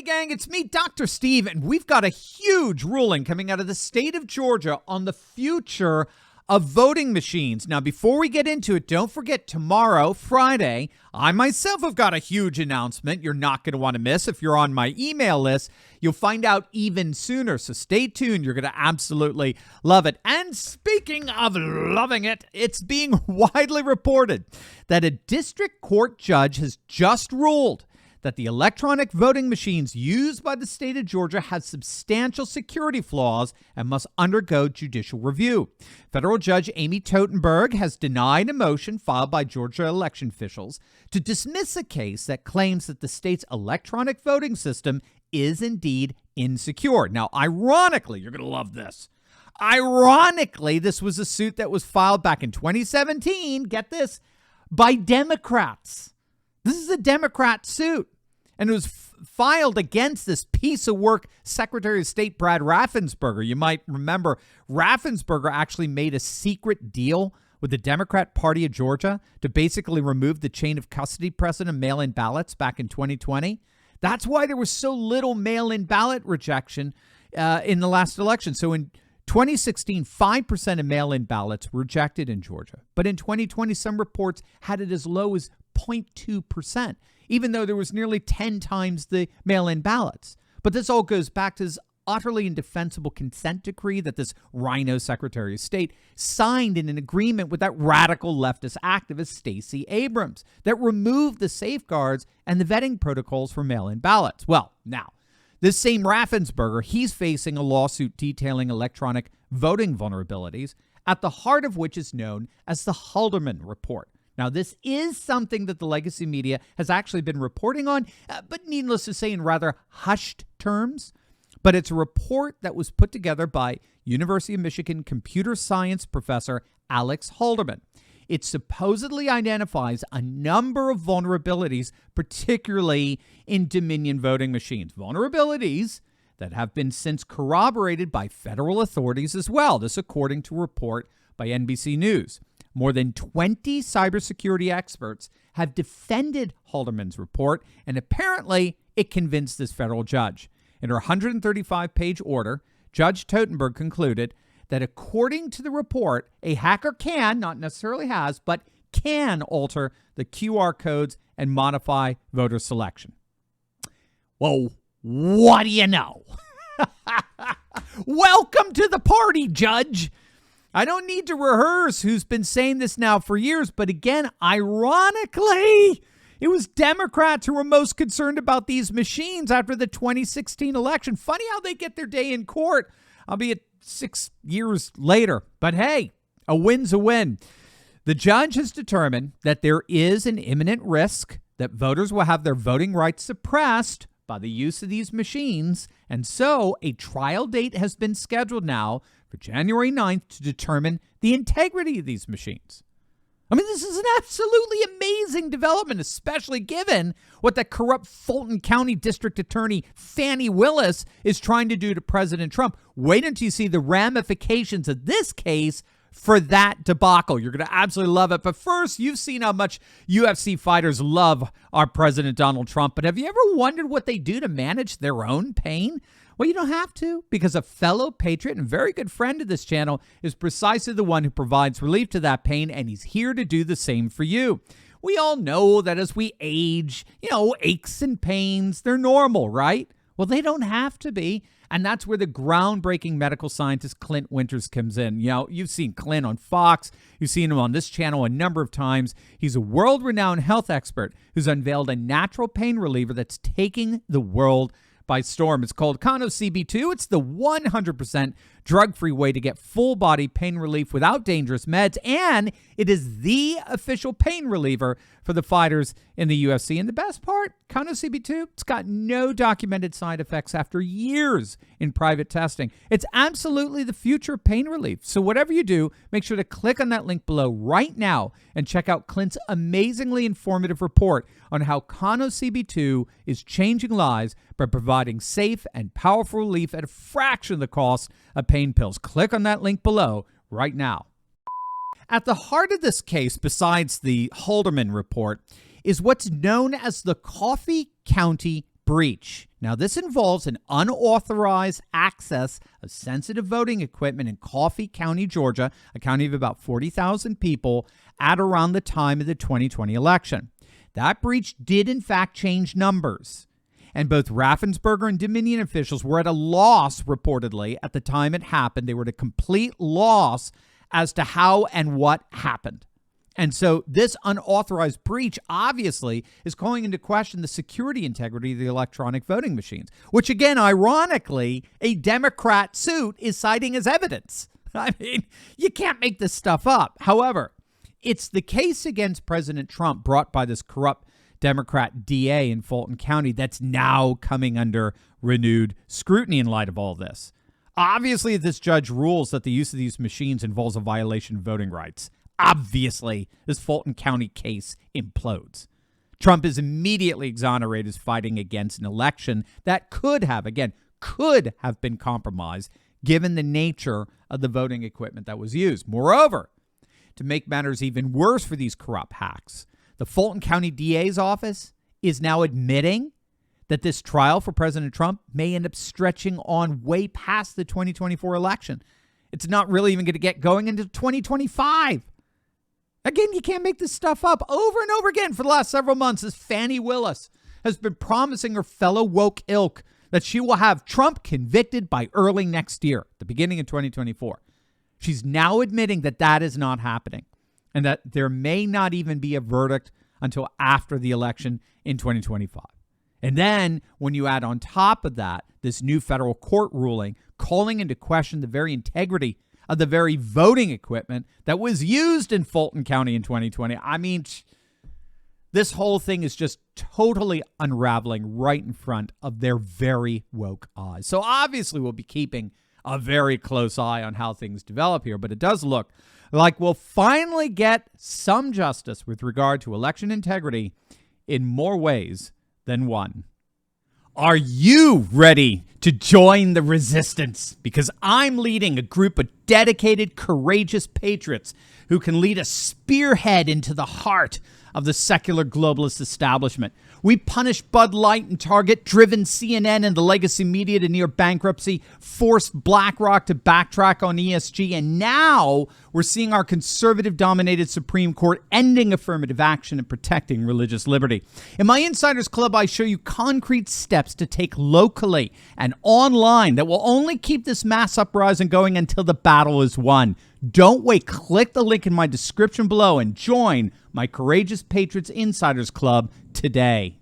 gang, it's me, Dr. Steve, and we've got a huge ruling coming out of the state of Georgia on the future of voting machines. Now, before we get into it, don't forget tomorrow, Friday, I myself have got a huge announcement you're not going to want to miss. If you're on my email list, you'll find out even sooner. So stay tuned. You're going to absolutely love it. And speaking of loving it, it's being widely reported that a district court judge has just ruled that the electronic voting machines used by the state of Georgia have substantial security flaws and must undergo judicial review. Federal Judge Amy Totenberg has denied a motion filed by Georgia election officials to dismiss a case that claims that the state's electronic voting system is indeed insecure. Now, ironically, you're going to love this. Ironically, this was a suit that was filed back in 2017, get this, by Democrats. This is a Democrat suit. And it was filed against this piece of work Secretary of State Brad Raffensperger. You might remember Raffensperger actually made a secret deal with the Democrat Party of Georgia to basically remove the chain of custody precedent of mail-in ballots back in 2020. That's why there was so little mail-in ballot rejection in the last election. So in 2016, 5% of mail-in ballots were rejected in Georgia. But in 2020, some reports had it as low as 0.2%, even though there was nearly 10 times the mail-in ballots. But this all goes back to this utterly indefensible consent decree that this rhino Secretary of State signed in an agreement with that radical leftist activist Stacey Abrams that removed the safeguards and the vetting protocols for mail-in ballots. Well, now, this same Raffensperger, he's facing a lawsuit detailing electronic voting vulnerabilities, at the heart of which is known as the Haldeman Report. Now, this is something that the legacy media has actually been reporting on, but needless to say, in rather hushed terms. But it's a report that was put together by University of Michigan computer science professor Alex Haldeman. It supposedly identifies a number of vulnerabilities, particularly in Dominion voting machines. Vulnerabilities that have been since corroborated by federal authorities as well. This according to a report by NBC News. More than 20 cybersecurity experts have defended Haldeman's report, and apparently it convinced this federal judge. In her 135-page order, Judge Totenberg concluded that according to the report, a hacker can, not necessarily has, but can alter the QR codes and modify voter selection. Well, what do you know? Welcome to the party, Judge. I don't need to rehearse who's been saying this now for years, but again, ironically, it was Democrats who were most concerned about these machines after the 2016 election. Funny how they get their day in court, albeit 6 years later. But hey, a win's a win. The judge has determined that there is an imminent risk that voters will have their voting rights suppressed by the use of these machines. And so a trial date has been scheduled now for January 9th to determine the integrity of these machines. I mean, this is an absolutely amazing development, especially given what that corrupt Fulton County District Attorney Fannie Willis is trying to do to President Trump. Wait until you see the ramifications of this case for that debacle. You're going to absolutely love it. But first, you've seen how much UFC fighters love our President Donald Trump. But have you ever wondered what they do to manage their own pain? Well, you don't have to, because a fellow patriot and very good friend of this channel is precisely the one who provides relief to that pain, and he's here to do the same for you. We all know that as we age, aches and pains, they're normal, right? Well, they don't have to be. And that's where the groundbreaking medical scientist Clint Winters comes in. You've seen Clint on Fox. You've seen him on this channel a number of times. He's a world-renowned health expert who's unveiled a natural pain reliever that's taking the world by storm. It's called Cono CB2. It's the 100% drug-free way to get full-body pain relief without dangerous meds, and it is the official pain reliever for the fighters in the UFC. And the best part, Cono CB2, it's got no documented side effects after years in private testing. It's absolutely the future of pain relief. So whatever you do, make sure to click on that link below right now and check out Clint's amazingly informative report on how Cono CB2 is changing lives by providing safe and powerful relief at a fraction of the cost of pain pills. Click on that link below right now. At the heart of this case, besides the Haldeman report, is what's known as the Coffee County breach. Now, this involves an unauthorized access of sensitive voting equipment in Coffee County, Georgia, a county of about 40,000 people, at around the time of the 2020 election. That breach did, in fact, change numbers. And both Raffensperger and Dominion officials were at a loss, reportedly, at the time it happened. They were at a complete loss as to how and what happened. And so this unauthorized breach obviously is calling into question the security integrity of the electronic voting machines, which, again, ironically, a Democrat suit is citing as evidence. I mean, you can't make this stuff up. However, it's the case against President Trump brought by this corrupt Democrat DA in Fulton County that's now coming under renewed scrutiny in light of all this. Obviously, if this judge rules that the use of these machines involves a violation of voting rights, obviously, this Fulton County case implodes. Trump is immediately exonerated as fighting against an election that could have been compromised given the nature of the voting equipment that was used. Moreover, to make matters even worse for these corrupt hacks, the Fulton County DA's office is now admitting that this trial for President Trump may end up stretching on way past the 2024 election. It's not really even going to get going into 2025. Again, you can't make this stuff up. Over and over again for the last several months, as Fani Willis has been promising her fellow woke ilk that she will have Trump convicted by early next year, the beginning of 2024. She's now admitting that that is not happening and that there may not even be a verdict until after the election in 2025. And then when you add on top of that this new federal court ruling calling into question the very integrity of the very voting equipment that was used in Fulton County in 2020. I mean, this whole thing is just totally unraveling right in front of their very woke eyes. So obviously we'll be keeping a very close eye on how things develop here, but it does look like we'll finally get some justice with regard to election integrity in more ways than one. Are you ready to join the resistance? Because I'm leading a group of dedicated, courageous patriots who can lead a spearhead into the heart of the secular globalist establishment. We punished Bud Light and Target, driven CNN and the legacy media to near bankruptcy, forced BlackRock to backtrack on ESG, and now we're seeing our conservative-dominated Supreme Court ending affirmative action and protecting religious liberty. In my Insiders Club, I show you concrete steps to take locally and online that will only keep this mass uprising going until the battle is won. Don't wait. Click the link in my description below and join my Courageous Patriots Insiders Club today.